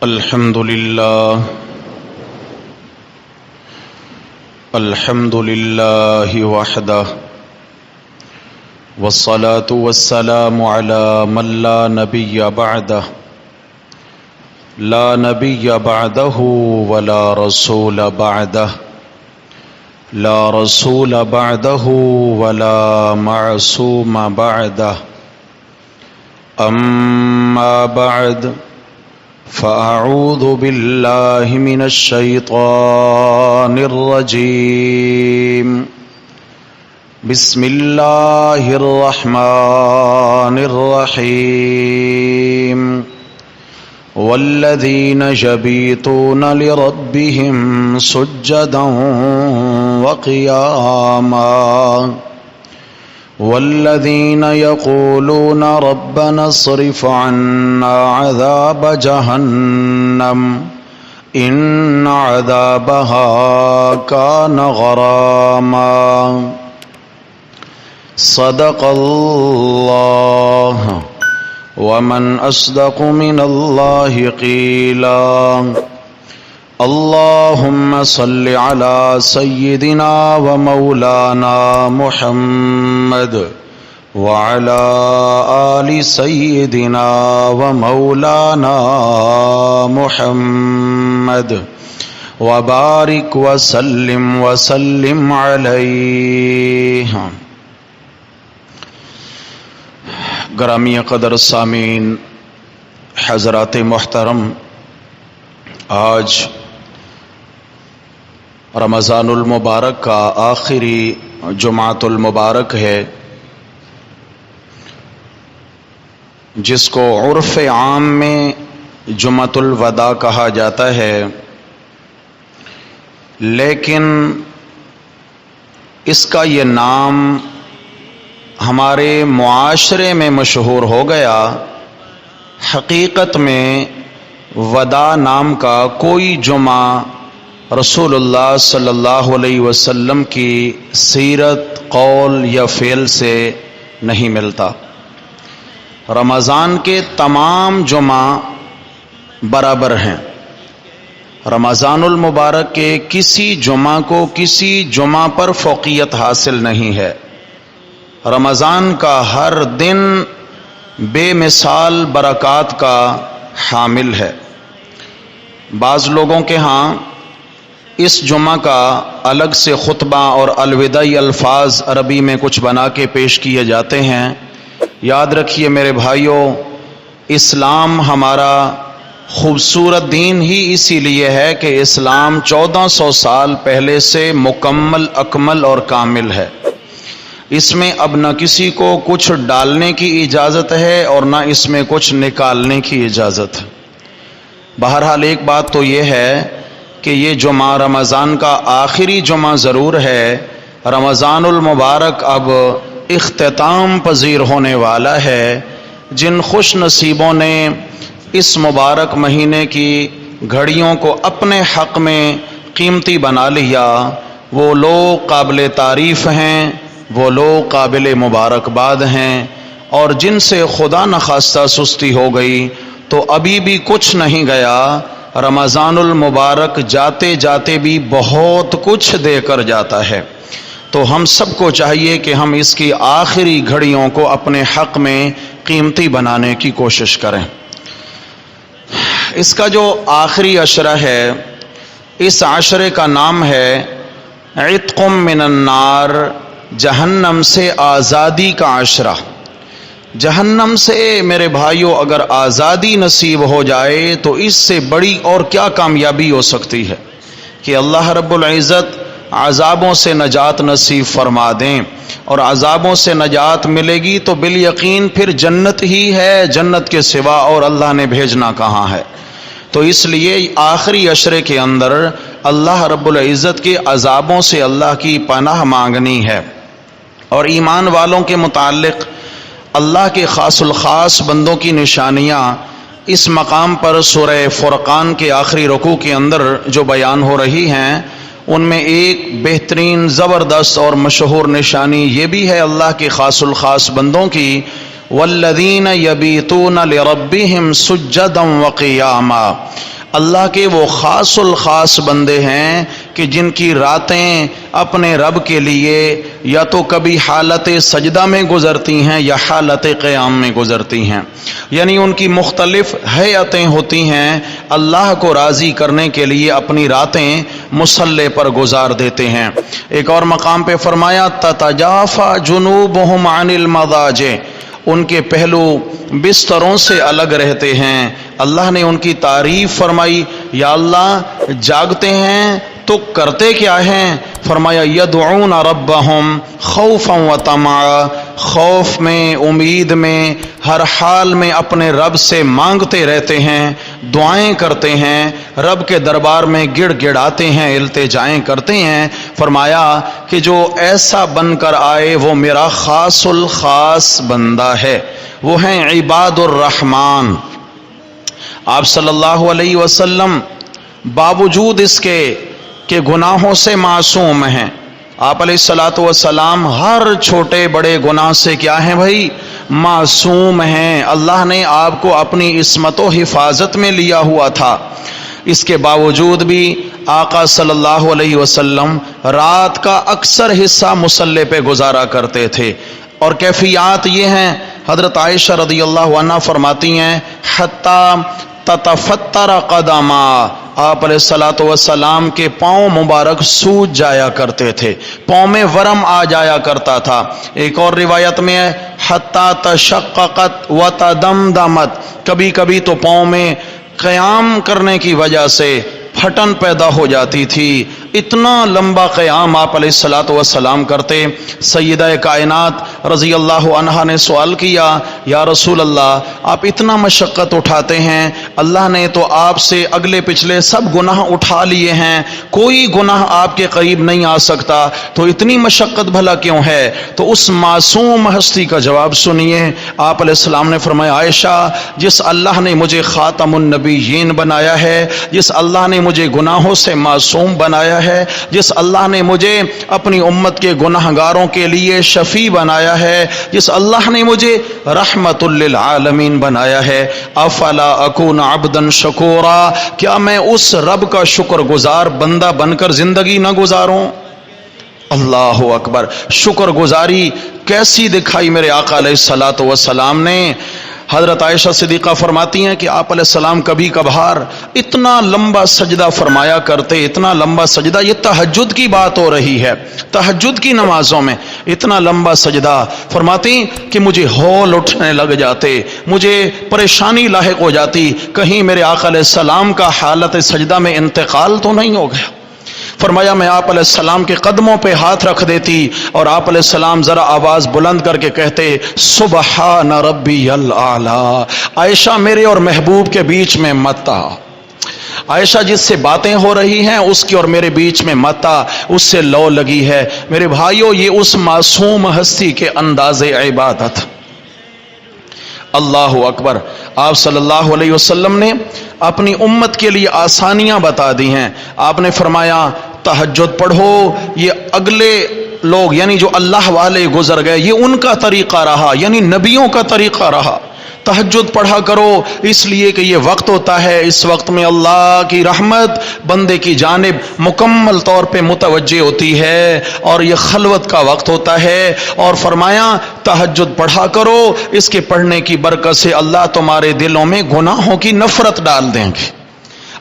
الحمد لله وحده والصلاة والسلام على من لا نبي بعده لا نبي بعده ولا رسول بعده لا رسول بعده ولا معصوم بعده أما بعد فأعوذ بالله من الشيطان الرجيم بسم الله الرحمن الرحيم والذين يبيتون لربهم سجدا وقياما والذين يقولون ربنا اصرف عنا عذاب جهنم إن عذابها كان غراما صدق الله ومن أصدق من الله قيلا اللهم صل على سيدنا ومولانا محمد وعلى آل سيدنا ومولانا محمد وبارك وسلم عليه. گرامی قدر سامعین حضرات محترم، آج رمضان المبارک کا آخری جمعۃ المبارک ہے، جس کو عرف عام میں جمعۃ الوداع کہا جاتا ہے، لیکن اس کا یہ نام ہمارے معاشرے میں مشہور ہو گیا. حقیقت میں وداع نام کا کوئی جمعہ رسول اللہ صلی اللہ علیہ وسلم کی سیرت، قول یا فعل سے نہیں ملتا. رمضان کے تمام جمعہ برابر ہیں. رمضان المبارک کے کسی جمعہ کو کسی جمعہ پر فوقیت حاصل نہیں ہے. رمضان کا ہر دن بے مثال برکات کا حامل ہے. بعض لوگوں کے ہاں اس جمعہ کا الگ سے خطبہ اور الوداعی الفاظ عربی میں کچھ بنا کے پیش کیے جاتے ہیں. یاد رکھیے میرے بھائیوں، اسلام ہمارا خوبصورت دین ہی اسی لیے ہے کہ اسلام 1400 سال پہلے سے مکمل، اکمل اور کامل ہے. اس میں اب نہ کسی کو کچھ ڈالنے کی اجازت ہے اور نہ اس میں کچھ نکالنے کی اجازت ہے. بہرحال ایک بات تو یہ ہے کہ یہ جمعہ رمضان کا آخری جمعہ ضرور ہے. رمضان المبارک اب اختتام پذیر ہونے والا ہے. جن خوش نصیبوں نے اس مبارک مہینے کی گھڑیوں کو اپنے حق میں قیمتی بنا لیا، وہ لوگ قابل تعریف ہیں، وہ لوگ قابل مبارکباد ہیں. اور جن سے خدا نخواستہ سستی ہو گئی تو ابھی بھی کچھ نہیں گیا. رمضان المبارک جاتے جاتے بھی بہت کچھ دے کر جاتا ہے. تو ہم سب کو چاہیے کہ ہم اس کی آخری گھڑیوں کو اپنے حق میں قیمتی بنانے کی کوشش کریں. اس کا جو آخری عشرہ ہے، اس عشرے کا نام ہے عتق من النار، جہنم سے آزادی کا عشرہ. جہنم سے میرے بھائیوں اگر آزادی نصیب ہو جائے تو اس سے بڑی اور کیا کامیابی ہو سکتی ہے کہ اللہ رب العزت عذابوں سے نجات نصیب فرما دیں. اور عذابوں سے نجات ملے گی تو بالیقین پھر جنت ہی ہے، جنت کے سوا اور اللہ نے بھیجنا کہاں ہے. تو اس لیے آخری عشرے کے اندر اللہ رب العزت کے عذابوں سے اللہ کی پناہ مانگنی ہے. اور ایمان والوں کے متعلق اللہ کے خاص الخاص بندوں کی نشانیاں اس مقام پر سورہ فرقان کے آخری رکوع کے اندر جو بیان ہو رہی ہیں، ان میں ایک بہترین زبردست اور مشہور نشانی یہ بھی ہے اللہ کے خاص الخاص بندوں کی، والذین یبیتون لربہم سجدا وقیاما، اللہ کے وہ خاص الخاص بندے ہیں کہ جن کی راتیں اپنے رب کے لیے یا تو کبھی حالت سجدہ میں گزرتی ہیں یا حالت قیام میں گزرتی ہیں، یعنی ان کی مختلف ہیئتیں ہوتی ہیں، اللہ کو راضی کرنے کے لیے اپنی راتیں مصلی پر گزار دیتے ہیں۔ ایک اور مقام پہ فرمایا تتجافی جنوبہم عن المضاجع، ان کے پہلو بستروں سے الگ رہتے ہیں۔ اللہ نے ان کی تعریف فرمائی، یا اللہ جاگتے ہیں تو کرتے کیا ہیں؟ فرمایا یدعون ربہم خوفا و طمعا، خوف میں، امید میں، ہر حال میں اپنے رب سے مانگتے رہتے ہیں، دعائیں کرتے ہیں، رب کے دربار میں گڑ گڑاتے ہیں، التجائیں کرتے ہیں۔ فرمایا کہ جو ایسا بن کر آئے وہ میرا خاص الخاص بندہ ہے، وہ ہیں عباد الرحمن۔ آپ صلی اللہ علیہ وسلم باوجود اس کے کہ گناہوں سے معصوم ہیں، آپ علیہ الصلوۃ والسلام ہر چھوٹے بڑے گناہ سے کیا ہیں بھائی؟ معصوم ہیں۔ اللہ نے آپ کو اپنی عصمت و حفاظت میں لیا ہوا تھا، اس کے باوجود بھی آقا صلی اللہ علیہ وسلم رات کا اکثر حصہ مصلی پہ گزارا کرتے تھے، اور کیفیات یہ ہیں، حضرت عائشہ رضی اللہ عنہا فرماتی ہیں حتیٰ تتفتر قدما، آپ علیہ الصلوۃ والسلام کے پاؤں مبارک سوج جایا کرتے تھے، پاؤں میں ورم آ جایا کرتا تھا۔ ایک اور روایت میں ہے حتیٰ تشققت وتدمدمت، کبھی کبھی تو پاؤں میں قیام کرنے کی وجہ سے پھٹن پیدا ہو جاتی تھی، اتنا لمبا قیام آپ علیہ الصلوۃ والسلام کرتے۔ سیدہ کائنات رضی اللہ عنہا نے سوال کیا، یا رسول اللہ آپ اتنا مشقت اٹھاتے ہیں، اللہ نے تو آپ سے اگلے پچھلے سب گناہ اٹھا لیے ہیں، کوئی گناہ آپ کے قریب نہیں آ سکتا، تو اتنی مشقت بھلا کیوں ہے؟ تو اس معصوم ہستی کا جواب سنیے۔ آپ علیہ السلام نے فرمایا عائشہ، جس اللہ نے مجھے خاتم النبیین بنایا ہے، جس اللہ نے مجھے گناہوں سے معصوم بنایا ہے، جس اللہ نے مجھے اپنی امت کے گناہ گاروں کے لیے شفیع بنایا ہے، جس اللہ نے مجھے رحمت للعالمین بنایا ہے، افلا اکون عبدا شکورا، کیا میں اس رب کا شکر گزار بندہ بن کر زندگی نہ گزاروں؟ اللہ اکبر، شکر گزاری کیسی دکھائی میرے آقا علیہ الصلوۃ والسلام نے۔ حضرت عائشہ صدیقہ فرماتی ہیں کہ آپ علیہ السلام کبھی کبھار اتنا لمبا سجدہ فرمایا کرتے، اتنا لمبا سجدہ، یہ تہجد کی بات ہو رہی ہے، تہجد کی نمازوں میں اتنا لمبا سجدہ فرماتی کہ مجھے ہول اٹھنے لگ جاتے، مجھے پریشانی لاحق ہو جاتی، کہیں میرے آقا علیہ السلام کا حالت سجدہ میں انتقال تو نہیں ہو گیا۔ فرمایا میں آپ علیہ السلام کے قدموں پہ ہاتھ رکھ دیتی اور آپ علیہ السلام ذرا آواز بلند کر کے کہتے سبحان ربی الاعلی، عائشہ میرے اور محبوب کے بیچ میں مت آ، عائشہ جس سے باتیں ہو رہی ہیں اس کی اور میرے بیچ میں مت آ، اس سے لو لگی ہے۔ میرے بھائیو، یہ اس معصوم ہستی کے انداز عبادت۔ اللہ اکبر، آپ صلی اللہ علیہ وسلم نے اپنی امت کے لیے آسانیاں بتا دی ہیں۔ آپ نے فرمایا تہجد پڑھو، یہ اگلے لوگ یعنی جو اللہ والے گزر گئے، یہ ان کا طریقہ رہا، یعنی نبیوں کا طریقہ رہا، تہجد پڑھا کرو، اس لیے کہ یہ وقت ہوتا ہے، اس وقت میں اللہ کی رحمت بندے کی جانب مکمل طور پہ متوجہ ہوتی ہے، اور یہ خلوت کا وقت ہوتا ہے، اور فرمایا تہجد پڑھا کرو، اس کے پڑھنے کی برکت سے اللہ تمہارے دلوں میں گناہوں کی نفرت ڈال دیں گے،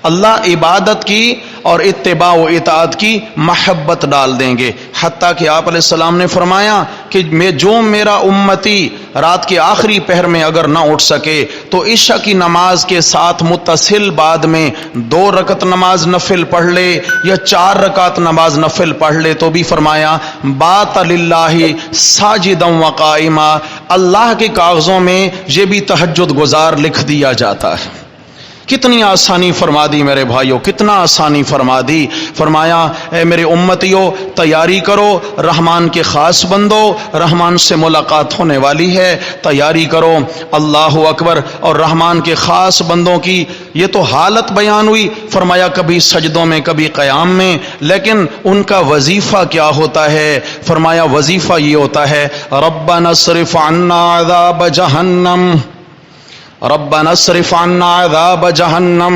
اللہ عبادت کی اور اتباع و اطاعت کی محبت ڈال دیں گے۔ حتیٰ کہ آپ علیہ السلام نے فرمایا کہ جو میرا امتی رات کے آخری پہر میں اگر نہ اٹھ سکے تو عشاء کی نماز کے ساتھ متصل بعد میں 2 رکعت نماز نفل پڑھ لے یا 4 رکعت نماز نفل پڑھ لے تو بھی فرمایا بات للہ ساجدا و قائما، اللہ کے کاغذوں میں یہ بھی تہجد گزار لکھ دیا جاتا ہے۔ کتنی آسانی فرما دی میرے بھائیوں، کتنا آسانی فرما دی۔ فرمایا اے میرے امتیوں، تیاری کرو، رحمان کے خاص بندو، رحمان سے ملاقات ہونے والی ہے، تیاری کرو۔ اللہ اکبر، اور رحمان کے خاص بندوں کی یہ تو حالت بیان ہوئی، فرمایا کبھی سجدوں میں کبھی قیام میں، لیکن ان کا وظیفہ کیا ہوتا ہے؟ فرمایا وظیفہ یہ ہوتا ہے ربنا اصرف عنا عذاب جہنم، ربنا اصرف عنا عذاب جہنم،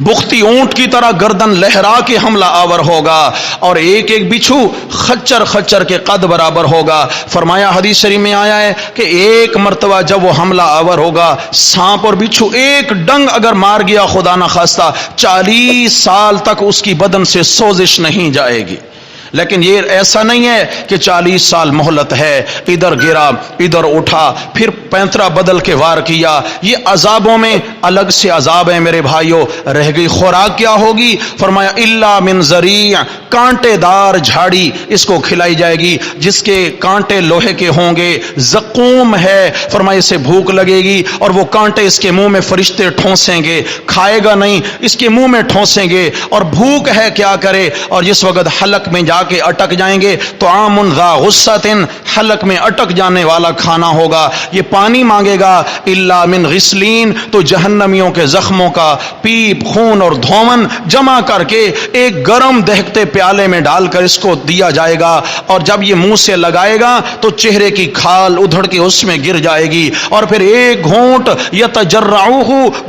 بختی اونٹ کی طرح گردن لہرا کے حملہ آور ہوگا، اور ایک ایک بچھو خچر خچر کے قد برابر ہوگا۔ فرمایا حدیث شریف میں آیا ہے کہ ایک مرتبہ جب وہ حملہ آور ہوگا، سانپ اور بچھو ایک ڈنگ اگر مار گیا خدا نہ خواستہ، 40 سال تک اس کی بدن سے سوزش نہیں جائے گی۔ لیکن یہ ایسا نہیں ہے کہ 40 سال مہلت ہے، ادھر گرا ادھر اٹھا پھر پینترا بدل کے وار کیا۔ یہ عذابوں میں الگ سے عذاب ہیں میرے بھائیوں۔ رہ گئی خوراک کیا ہوگی؟ فرمایا الا من ذریع، کانٹے دار جھاڑی اس کو کھلائی جائے گی جس کے کانٹے لوہے کے ہوں گے۔ زقوم ہے، فرمایا اسے بھوک لگے گی اور وہ کانٹے اس کے منہ میں فرشتے ٹھونسیں گے، کھائے گا نہیں، اس کے منہ میں ٹھونسیں گے، اور بھوک ہے کیا کرے؟ اور جس وقت حلق میں جا کے اٹک جائیں گے تو عام ذا غصۃ، حلق میں اٹک جانے والا کھانا ہوگا۔ یہ پانی مانگے گا الا من غسلین، تو جہنمیوں کے زخموں کا پیپ، خون اور دھومن جمع کر کے ایک گرم دہکتے پیالے میں ڈال کر اس کو دیا جائے گا، اور جب یہ منہ سے لگائے گا تو چہرے کی کھال ادھڑ کے اس میں گر جائے گی، اور پھر ایک گھونٹ یتجرعہ،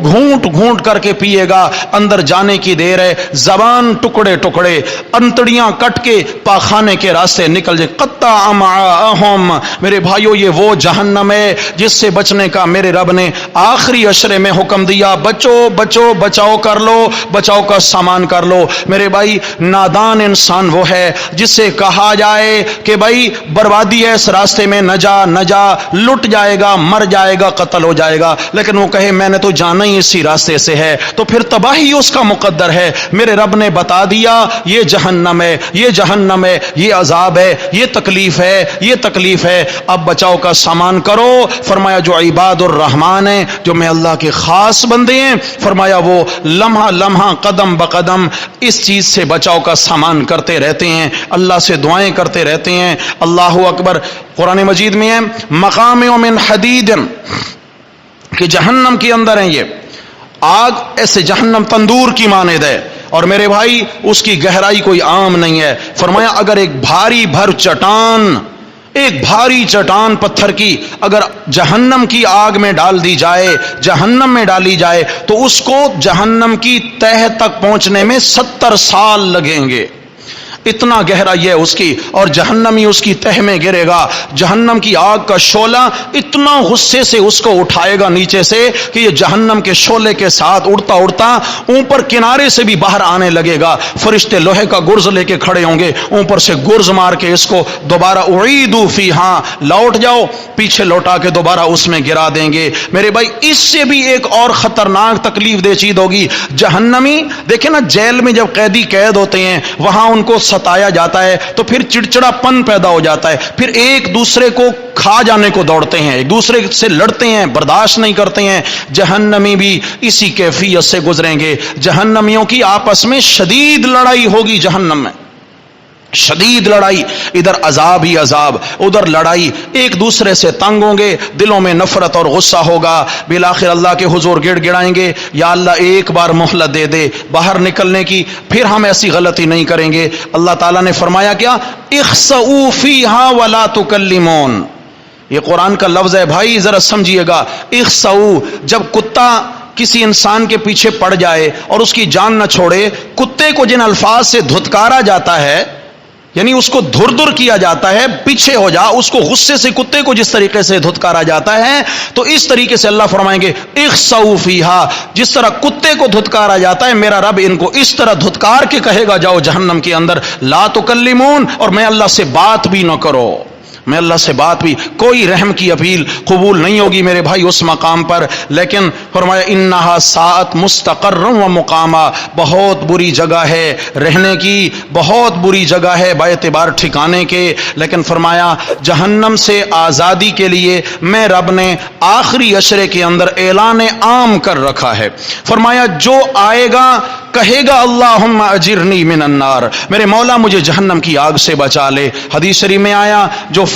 گھونٹ گھونٹ کر کے پیے گا۔ اندر جانے کی دیر ہے، زبان ٹکڑے ٹکڑے، انتڑیاں کٹ کے پاخانے کے راستے نکل جائے۔ قطع امعاءہم، میرے بھائیو یہ وہ جہنم ہے جس سے بچنے کا میرے رب نے آخری اشرے میں حکم دیا، بچو بچو، بچاؤ کر لو، بچاؤ کا سامان کر لو۔ میرے بھائی نادان انسان وہ ہے جس سے کہا جائے کہ بھائی بربادی ہے اس راستے میں، نہ جا نہ جا، لٹ جائے گا، مر جائے گا، قتل ہو جائے گا، لیکن وہ کہے میں نے تو جانا ہی اسی راستے سے ہے، تو پھر تباہی اس کا مقدر ہے۔ میرے رب نے بتا دیا یہ جہنم ہے، یہ جہنم ہے، یہ عذاب ہے، یہ تکلیف ہے، یہ تکلیف ہے، اب بچاؤ کا سامان کرو۔ فرمایا جو عباد الرحمن ہیں، جو میں اللہ کے خاص بندے ہیں، فرمایا وہ لمحہ لمحہ قدم بقدم اس چیز سے بچاؤ کا سامان کرتے رہتے ہیں، اللہ سے دعائیں کرتے رہتے ہیں۔ اللہ اکبر۔ قرآن مجید میں ہے مقام من حدید، کہ جہنم کے اندر ہیں یہ آگ، ایسے جہنم تندور کی مانند ہے، اور میرے بھائی اس کی گہرائی کوئی عام نہیں ہے۔ فرمایا اگر ایک بھاری بھر چٹان، ایک بھاری چٹان پتھر کی اگر جہنم کی آگ میں ڈال دی جائے، جہنم میں ڈالی جائے، تو اس کو جہنم کی تہہ تک پہنچنے میں 70 سال لگیں گے، اتنا گہرائی ہے اس کی، اور جہنمی اس کی تہ میں گرے گا۔ جہنم کی آگ کا شعلہ اتنا غصے سے اس کو اٹھائے گا نیچے سے کہ یہ جہنم کے شعلے کے ساتھ اڑتا اڑتا اوپر کنارے سے بھی باہر آنے لگے گا۔ فرشتے لوہے کا گرز لے کے کھڑے ہوں گے، اوپر سے گرز مار کے اس کو دوبارہ اعیدوا فیہا، لوٹ جاؤ، پیچھے لوٹا کے دوبارہ اس میں گرا دیں گے۔ میرے بھائی اس سے بھی ایک اور خطرناک تکلیف دہ چیز ہوگی۔ جہنمی دیکھیں نا، جیل میں جب قیدی قید ہوتے ہیں وہاں ان کو ستایا جاتا ہے تو پھر چڑچڑا پن پیدا ہو جاتا ہے، پھر ایک دوسرے کو کھا جانے کو دوڑتے ہیں، ایک دوسرے سے لڑتے ہیں، برداشت نہیں کرتے ہیں۔ جہنمی بھی اسی کیفیت سے گزریں گے۔ جہنمیوں کی آپس میں شدید لڑائی ہوگی جہنم میں، شدید لڑائی، ادھر عذاب ہی عذاب، ادھر لڑائی، ایک دوسرے سے تنگ ہوں گے، دلوں میں نفرت اور غصہ ہوگا۔ بالآخر اللہ کے حضور گڑ گڑائیں گے، یا اللہ ایک بار مہلت دے دے باہر نکلنے کی، پھر ہم ایسی غلطی نہیں کریں گے۔ اللہ تعالیٰ نے فرمایا کیا؟ اخسؤوا فیہا ولا تکلمون، یہ قرآن کا لفظ ہے بھائی، ذرا سمجھیے گا۔ اخسؤوا، جب کتا کسی انسان کے پیچھے پڑ جائے اور اس کی جان نہ چھوڑے، کتے کو جن الفاظ سے دھتکارا جاتا ہے، یعنی اس کو دھر دھر کیا جاتا ہے، پیچھے ہو جا، اس کو غصے سے کتے کو جس طریقے سے دھتکارا جاتا ہے، تو اس طریقے سے اللہ فرمائیں گے اخسؤوا فیہا، جس طرح کتے کو دھتکارا جاتا ہے میرا رب ان کو اس طرح دھتکار کے کہے گا جاؤ جہنم کے اندر، لا تکلمون، اور میں اللہ سے بات بھی نہ کرو، میں اللہ سے بات بھی، کوئی رحم کی اپیل قبول نہیں ہوگی میرے بھائی اس مقام پر۔ لیکن فرمایا انہا ساعت مستقرا و مقاما، بہت بری جگہ ہے رہنے کی، بہت بری جگہ ہے باعتبار ٹھکانے کے۔ لیکن فرمایا جہنم سے آزادی کے لیے میں رب نے آخری اشرے کے اندر اعلان عام کر رکھا ہے۔ فرمایا جو آئے گا کہے گا اللہم اجرنی من النار، میرے مولا مجھے جہنم کی آگ سے بچا لے۔ حدیث شریف میں آیا جو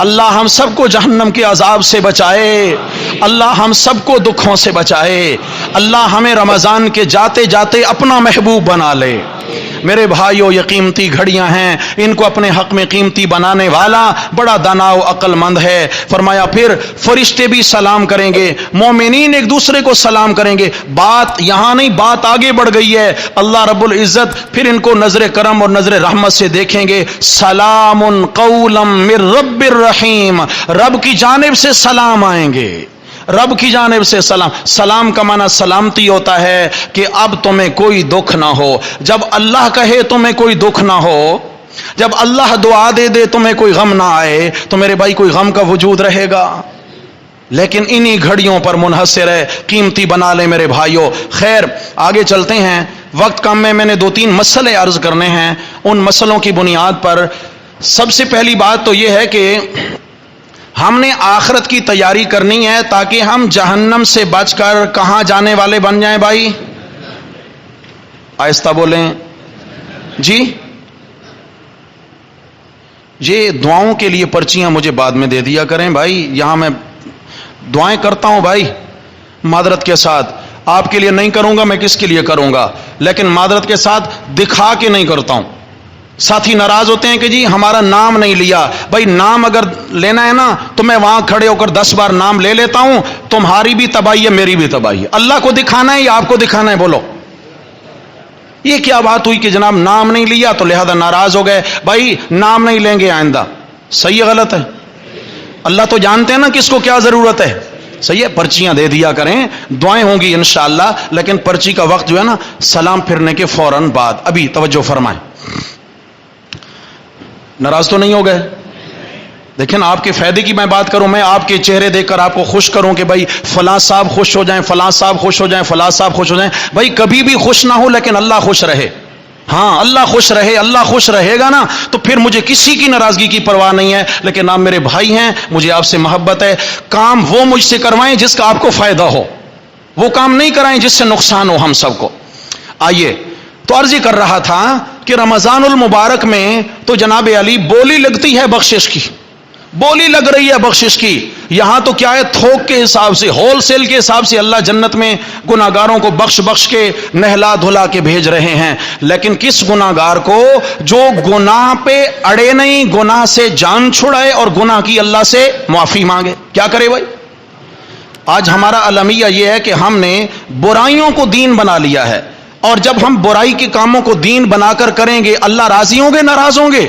اللہ ہم سب کو جہنم کے عذاب سے بچائے، اللہ ہم سب کو دکھوں سے بچائے، اللہ ہمیں رمضان کے جاتے جاتے اپنا محبوب بنا لے۔ میرے بھائیو، یہ قیمتی گھڑیاں ہیں، ان کو اپنے حق میں قیمتی بنانے والا بڑا دانا و عقل مند ہے۔ فرمایا پھر فرشتے بھی سلام کریں گے، مومنین ایک دوسرے کو سلام کریں گے۔ بات یہاں نہیں، بات آگے بڑھ گئی ہے۔ اللہ رب العزت پھر ان کو نظر کرم اور نظر رحمت سے دیکھیں گے۔ سلام قولا من رب الرحیم، رب کی جانب سے سلام آئیں گے، رب کی جانب سے سلام۔ سلام کا معنی سلامتی ہوتا ہے کہ اب تمہیں کوئی دکھ نہ ہو۔ جب اللہ کہے تمہیں کوئی دکھ نہ ہو، جب اللہ دعا دے دے تمہیں کوئی غم نہ آئے، تو میرے بھائی کوئی غم کا وجود رہے گا؟ لیکن انہی گھڑیوں پر منحصر ہے، قیمتی بنا لیں میرے بھائیوں۔ خیر آگے چلتے ہیں، وقت کم میں نے 2-3 مسئلے عرض کرنے ہیں۔ ان مسئلوں کی بنیاد پر سب سے پہلی بات تو یہ ہے کہ ہم نے آخرت کی تیاری کرنی ہے تاکہ ہم جہنم سے بچ کر کہاں جانے والے بن جائیں بھائی؟ آہستہ بولیں جی۔ یہ دعاؤں کے لیے پرچیاں مجھے بعد میں دے دیا کریں بھائی، یہاں میں دعائیں کرتا ہوں بھائی، معذرت کے ساتھ آپ کے لیے نہیں کروں گا، میں کس کے لیے کروں گا، لیکن معذرت کے ساتھ دکھا کے نہیں کرتا ہوں۔ ساتھی ناراض ہوتے ہیں کہ جی ہمارا نام نہیں لیا۔ بھائی نام اگر لینا ہے نا تو میں وہاں کھڑے ہو کر 10 بار نام لے لیتا ہوں، تمہاری بھی تباہی ہے میری بھی تباہی ہے۔ اللہ کو دکھانا ہے یا آپ کو دکھانا ہے؟ بولو، یہ کیا بات ہوئی کہ جناب نام نہیں لیا تو لہذا ناراض ہو گئے؟ بھائی نام نہیں لیں گے آئندہ، صحیح ہے غلط ہے؟ اللہ تو جانتے ہیں نا کس کو کیا ضرورت ہے، صحیح ہے؟ پرچیاں دے دیا کریں، دعائیں ہوں گی انشاءاللہ، لیکن پرچی کا وقت جو ہے نا سلام پھرنے کے فوراً بعد۔ ابھی توجہ فرمائیں، ناراض تو نہیں ہو گئے؟ لیکن آپ کے فائدے کی میں بات کروں، میں آپ کے چہرے دیکھ کر آپ کو خوش کروں کہ بھائی فلاں صاحب خوش ہو جائیں، فلاں صاحب خوش ہو جائیں، فلاں صاحب خوش ہو جائیں۔ بھائی کبھی بھی خوش نہ ہو لیکن اللہ خوش رہے۔ ہاں اللہ خوش رہے، اللہ خوش رہے گا نا تو پھر مجھے کسی کی ناراضگی کی پرواہ نہیں ہے۔ لیکن آپ میرے بھائی ہیں، مجھے آپ سے محبت ہے، کام وہ مجھ سے کروائیں جس کا آپ کو فائدہ ہو، وہ کام نہیں کرائیں جس سے نقصان ہو ہم سب کو۔ آئیے تو عرض کر رہا تھا کہ رمضان المبارک میں تو جناب علی بولی لگتی ہے بخشش کی، بولی لگ رہی ہے بخشش کی۔ یہاں تو کیا ہے، تھوک کے حساب سے، ہول سیل کے حساب سے اللہ جنت میں گناہگاروں کو بخش بخش کے نہلا دھلا کے بھیج رہے ہیں۔ لیکن کس گناہگار کو جو گناہ پہ اڑے نہیں، گناہ سے جان چھڑائے اور گناہ کی اللہ سے معافی مانگے، کیا کرے بھائی؟ آج ہمارا المیہ یہ ہے کہ ہم نے برائیوں کو دین بنا لیا ہے، اور جب ہم برائی کے کاموں کو دین بنا کر کریں گے اللہ راضی ہوں گے ناراض ہوں گے؟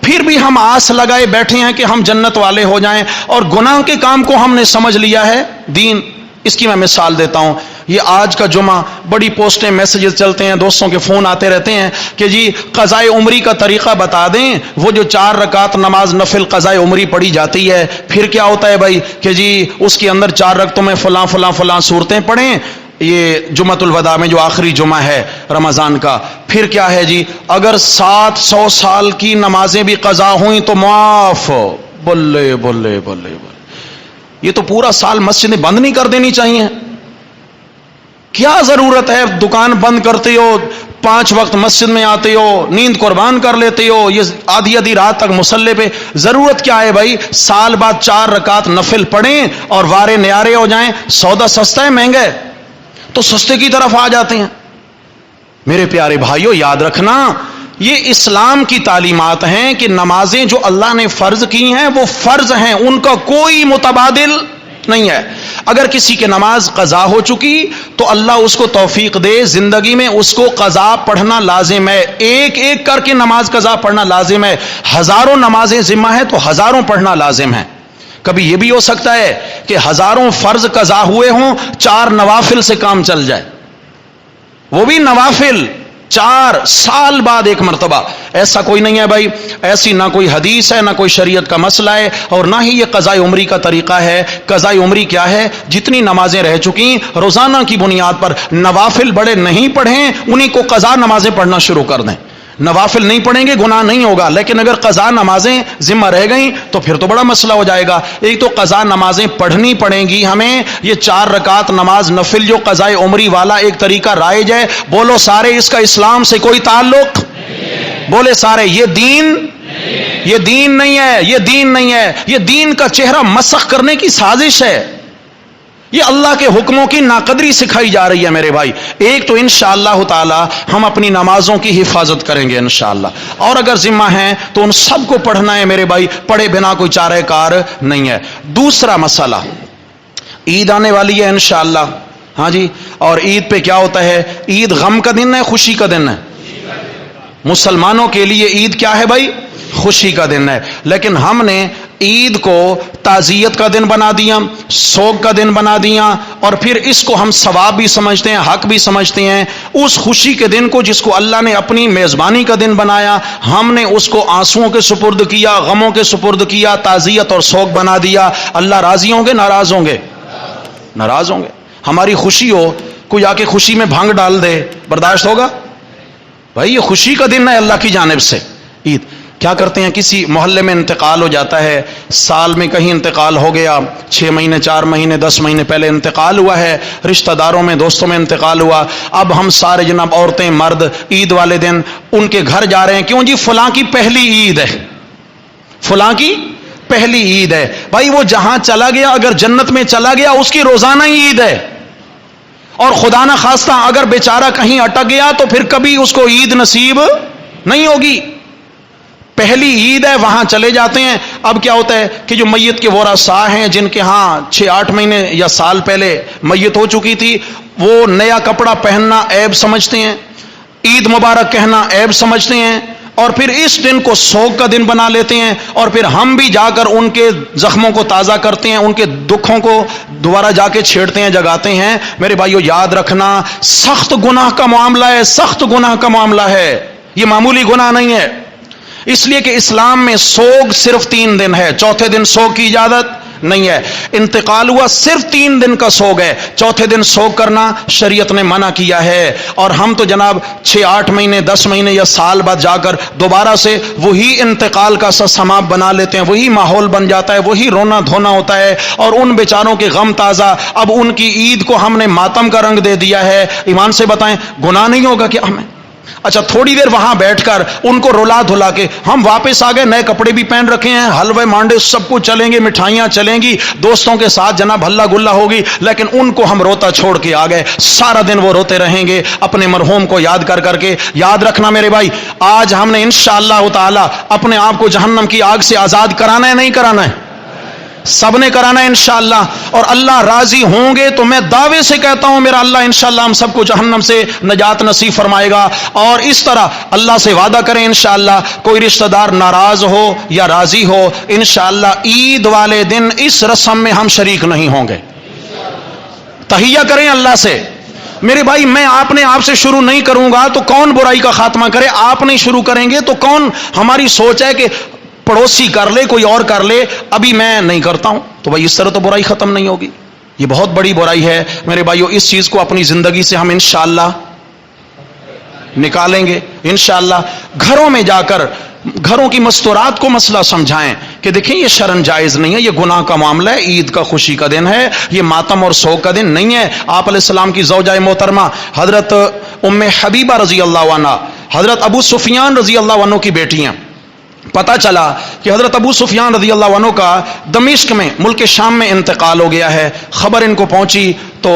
پھر بھی ہم آس لگائے بیٹھے ہیں کہ ہم جنت والے ہو جائیں، اور گناہ کے کام کو ہم نے سمجھ لیا ہے دین۔ اس کی میں مثال دیتا ہوں، یہ آج کا جمعہ بڑی پوسٹیں میسیجز چلتے ہیں، دوستوں کے فون آتے رہتے ہیں کہ جی قضاء عمری کا طریقہ بتا دیں۔ وہ جو 4 رکعت نماز نفل قضاء عمری پڑھی جاتی ہے، پھر کیا ہوتا ہے بھائی کہ جی اس کے اندر 4 رکعتوں میں فلاں فلاں فلاں صورتیں پڑھیں، یہ جمعۃ الوداع میں جو آخری جمعہ ہے رمضان کا۔ پھر کیا ہے جی، اگر 700 سال کی نمازیں بھی قضا ہوئیں تو معاف۔ بلے بلے بلے بلے، یہ تو پورا سال مسجدیں بند نہیں کر دینی چاہیے؟ کیا ضرورت ہے دکان بند کرتے ہو، 5 وقت مسجد میں آتے ہو، نیند قربان کر لیتے ہو، یہ آدھی آدھی رات تک مصلے پہ، ضرورت کیا ہے بھائی؟ سال بعد 4 رکعت نفل پڑھیں اور وارے نیارے ہو جائیں۔ سودا سستا ہے مہنگا ہے تو سستے کی طرف آ جاتے ہیں۔ میرے پیارے بھائیوں یاد رکھنا، یہ اسلام کی تعلیمات ہیں کہ نمازیں جو اللہ نے فرض کی ہیں وہ فرض ہیں، ان کا کوئی متبادل نہیں ہے۔ اگر کسی کی نماز قضا ہو چکی تو اللہ اس کو توفیق دے، زندگی میں اس کو قضا پڑھنا لازم ہے، ایک ایک کر کے نماز قضا پڑھنا لازم ہے۔ ہزاروں نمازیں ذمہ ہیں تو ہزاروں پڑھنا لازم ہے۔ کبھی یہ بھی ہو سکتا ہے کہ ہزاروں فرض قضا ہوئے ہوں، 4 نوافل سے کام چل جائے، وہ بھی نوافل 4 سال بعد ایک مرتبہ۔ ایسا کوئی نہیں ہے بھائی، ایسی نہ کوئی حدیث ہے، نہ کوئی شریعت کا مسئلہ ہے، اور نہ ہی یہ قضاء عمری کا طریقہ ہے۔ قضاء عمری کیا ہے؟ جتنی نمازیں رہ چکی روزانہ کی بنیاد پر نوافل بڑے نہیں پڑھیں، انہی کو قضا نمازیں پڑھنا شروع کر دیں۔ نوافل نہیں پڑھیں گے گناہ نہیں ہوگا، لیکن اگر قضا نمازیں ذمہ رہ گئیں تو پھر تو بڑا مسئلہ ہو جائے گا۔ ایک تو قضا نمازیں پڑھنی پڑیں گی ہمیں، یہ 4 رکعت نماز نفل جو قضاء عمری والا ایک طریقہ رائج ہے، بولو سارے اس کا اسلام سے کوئی تعلق؟ بولے سارے یہ دین یہ دین نہیں ہے، یہ دین نہیں ہے، یہ دین کا چہرہ مسخ کرنے کی سازش ہے، یہ اللہ کے حکموں کی ناقدری سکھائی جا رہی ہے میرے بھائی۔ ایک تو انشاءاللہ تعالی ہم اپنی نمازوں کی حفاظت کریں گے انشاءاللہ، اور اگر ذمہ ہیں تو ان سب کو پڑھنا ہے میرے بھائی، پڑھے بنا کوئی چارہ کار نہیں ہے۔ دوسرا مسئلہ، عید آنے والی ہے انشاءاللہ، ہاں جی، اور عید پہ کیا ہوتا ہے؟ عید غم کا دن ہے، خوشی کا دن ہے؟ مسلمانوں کے لیے عید کیا ہے بھائی؟ خوشی کا دن ہے، لیکن ہم نے عید کو تعزیت کا دن بنا دیا، سوگ کا دن بنا دیا، اور پھر اس کو ہم ثواب بھی سمجھتے ہیں، حق بھی سمجھتے ہیں۔ اس خوشی کے دن کو جس کو اللہ نے اپنی میزبانی کا دن بنایا، ہم نے اس کو آنسوؤں کے سپرد کیا، غموں کے سپرد کیا، تعزیت اور سوگ بنا دیا۔ اللہ راضی ہوں گے ناراض ہوں گے؟ ناراض ہوں گے۔ ہماری خوشی ہو، کوئی آ کے خوشی میں بھانگ ڈال دے، برداشت ہوگا؟ بھائی یہ خوشی کا دن ہے اللہ کی جانب سے عید۔ کیا کرتے ہیں، کسی محلے میں انتقال ہو جاتا ہے، سال میں کہیں انتقال ہو گیا، 6 مہینے 4 مہینے 10 مہینے پہلے انتقال ہوا ہے، رشتہ داروں میں دوستوں میں انتقال ہوا، اب ہم سارے جناب عورتیں مرد عید والے دن ان کے گھر جا رہے ہیں، کیوں جی؟ فلاں کی پہلی عید ہے، فلاں کی پہلی عید ہے۔ بھائی وہ جہاں چلا گیا، اگر جنت میں چلا گیا، اس کی روزانہ ہی عید ہے، اور خدا نہ خواستہ اگر بیچارہ کہیں اٹک گیا تو پھر کبھی اس کو عید نصیب نہیں ہوگی۔ پہلی عید ہے، وہاں چلے جاتے ہیں۔ اب کیا ہوتا ہے کہ جو میت کے ورثاء ہیں، جن کے ہاں 6-8 مہینے یا سال پہلے میت ہو چکی تھی، وہ نیا کپڑا پہننا عیب سمجھتے ہیں، عید مبارک کہنا عیب سمجھتے ہیں، اور پھر اس دن کو سوگ کا دن بنا لیتے ہیں، اور پھر ہم بھی جا کر ان کے زخموں کو تازہ کرتے ہیں، ان کے دکھوں کو دوبارہ جا کے چھیڑتے ہیں، جگاتے ہیں۔ میرے بھائیو یاد رکھنا، سخت گناہ کا معاملہ ہے، سخت گناہ کا معاملہ ہے، یہ معمولی گناہ نہیں ہے۔ اس لیے کہ اسلام میں سوگ صرف 3 دن ہے، چوتھے دن سوگ کی اجازت نہیں ہے۔ انتقال ہوا صرف 3 دن کا سوگ ہے، چوتھے دن سوگ کرنا شریعت نے منع کیا ہے۔ اور ہم تو جناب 6-8 مہینے 10 مہینے یا سال بعد جا کر دوبارہ سے وہی انتقال کا سماپ بنا لیتے ہیں، وہی ماحول بن جاتا ہے، وہی رونا دھونا ہوتا ہے، اور ان بیچاروں کے غم تازہ۔ اب ان کی عید کو ہم نے ماتم کا رنگ دے دیا ہے۔ ایمان سے بتائیں گناہ نہیں ہوگا کیا ہمیں؟ اچھا تھوڑی دیر وہاں بیٹھ کر ان کو رلا دھلا کے ہم واپس آ گئے، نئے کپڑے بھی پہن رکھے ہیں، حلوے مانڈے سب کچھ چلیں گے، مٹھائیاں چلیں گی، دوستوں کے ساتھ جناب ہلا گلا ہوگی، لیکن ان کو ہم روتا چھوڑ کے آ گئے۔ سارا دن وہ روتے رہیں گے اپنے مرحوم کو یاد کر کر کے۔ یاد رکھنا میرے بھائی، آج ہم نے انشاءاللہ تعالی اپنے آپ کو جہنم کی آگ سے آزاد کرانا ہے، نہیں کرانا ہے؟ سب نے کرانا ہے انشاءاللہ، اور اللہ راضی ہوں گے تو میں دعوے سے کہتا ہوں میرا اللہ انشاءاللہ ہم سب کو جہنم سے نجات نصیب فرمائے گا۔ اور اس طرح اللہ سے وعدہ کریں انشاءاللہ، کوئی رشتہ دار ناراض ہو یا راضی ہو، انشاءاللہ عید والے دن اس رسم میں ہم شریک نہیں ہوں گے۔ تحیہ کریں اللہ سے۔ میرے بھائی میں اپنے آپ سے شروع نہیں کروں گا تو کون برائی کا خاتمہ کرے؟ آپ نہیں شروع کریں گے تو کون؟ ہماری سوچ ہے کہ پڑوسی کر لے، کوئی اور کر لے، ابھی میں نہیں کرتا ہوں، تو بھائی اس طرح تو برائی ختم نہیں ہوگی، یہ بہت بڑی برائی ہے میرے بھائیو۔ اس چیز کو اپنی زندگی سے ہم انشاءاللہ نکالیں گے انشاءاللہ۔ گھروں میں جا کر گھروں کی مستورات کو مسئلہ سمجھائیں کہ دیکھیں یہ شرن جائز نہیں ہے، یہ گناہ کا معاملہ ہے، عید کا خوشی کا دن ہے، یہ ماتم اور سوگ کا دن نہیں ہے۔ آپ علیہ السلام کی زوجہ محترمہ حضرت ام حبیبہ رضی اللہ عنہ، حضرت ابو سفیان رضی اللہ عنہ کی بیٹی ہیں۔ پتہ چلا کہ حضرت ابو سفیان رضی اللہ عنہ کا دمشق میں ملک شام میں انتقال ہو گیا ہے۔ خبر ان کو پہنچی تو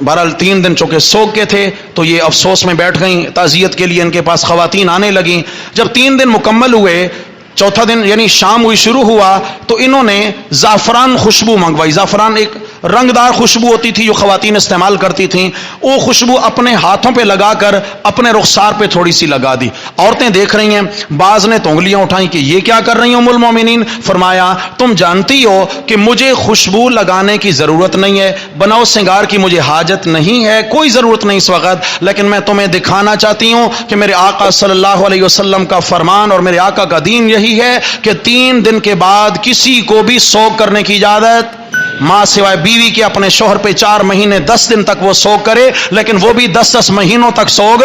بہرحال 3 دن چونکہ سوگ کے تھے تو یہ افسوس میں بیٹھ گئیں، تعزیت کے لیے ان کے پاس خواتین آنے لگیں۔ جب 3 دن مکمل ہوئے، چوتھا دن یعنی شام ہوئی شروع ہوا، تو انہوں نے زعفران خوشبو منگوائی۔ زعفران ایک رنگدار خوشبو ہوتی تھی جو خواتین استعمال کرتی تھیں، وہ خوشبو اپنے ہاتھوں پہ لگا کر اپنے رخسار پہ تھوڑی سی لگا دی۔ عورتیں دیکھ رہی ہیں، بعض نے تو انگلیاں اٹھائیں کہ یہ کیا کر رہی ہیں ام المومنین؟ فرمایا تم جانتی ہو کہ مجھے خوشبو لگانے کی ضرورت نہیں ہے، بناؤ سنگار کی مجھے حاجت نہیں ہے، کوئی ضرورت نہیں اس وقت، لیکن میں تمہیں دکھانا چاہتی ہوں کہ میرے آقا صلی اللہ علیہ وسلم کا فرمان اور میرے آقا کا دین یہی ہے کہ 3 دن کے بعد کسی کو بھی سوگ کرنے کی اجازت، ماں سوائے بیوی کے اپنے شوہر پہ 4 مہینے 10 دن تک وہ سوگ کرے، لیکن وہ بھی 10 مہینوں تک سوگ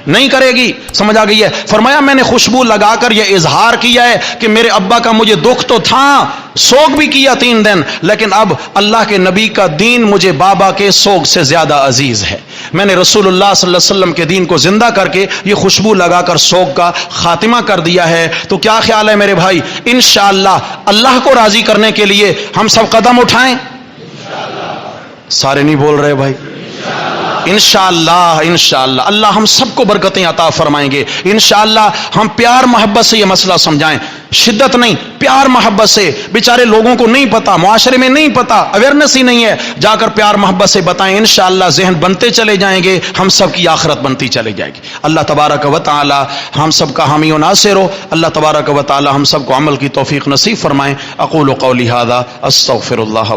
نہیں کرے گی. سمجھ آ گئی ہے؟ فرمایا میں نے خوشبو لگا کر یہ اظہار کیا ہے کہ میرے ابا کا مجھے دکھ تو تھا، سوگ بھی کیا 3 دن، لیکن اب اللہ کے نبی کا دین مجھے بابا کے سوگ سے زیادہ عزیز ہے. میں نے رسول اللہ صلی اللہ علیہ وسلم کے دین کو زندہ کر کے یہ خوشبو لگا کر سوگ کا خاتمہ کر دیا ہے. تو کیا خیال ہے میرے بھائی، انشاءاللہ اللہ کو راضی کرنے کے لیے ہم سب قدم اٹھائیں؟ سارے نہیں بول رہے بھائی. انشاءاللہ انشاءاللہ اللہ ہم سب کو برکتیں عطا فرمائیں گے. انشاءاللہ ہم پیار محبت سے یہ مسئلہ سمجھائیں، شدت نہیں، پیار محبت سے. بیچارے لوگوں کو نہیں پتا، معاشرے میں نہیں پتا، اویئرنیس ہی نہیں ہے، جا کر پیار محبت سے بتائیں. انشاءاللہ ذہن بنتے چلے جائیں گے، ہم سب کی آخرت بنتی چلے جائے گی. اللہ تبارک و تعالی ہم سب کا حامی و ناصر ہو. اللہ تبارک و تعالی ہم سب کو عمل کی توفیق نصیب فرمائیں. اقول قولی ھذا استغفر اللہ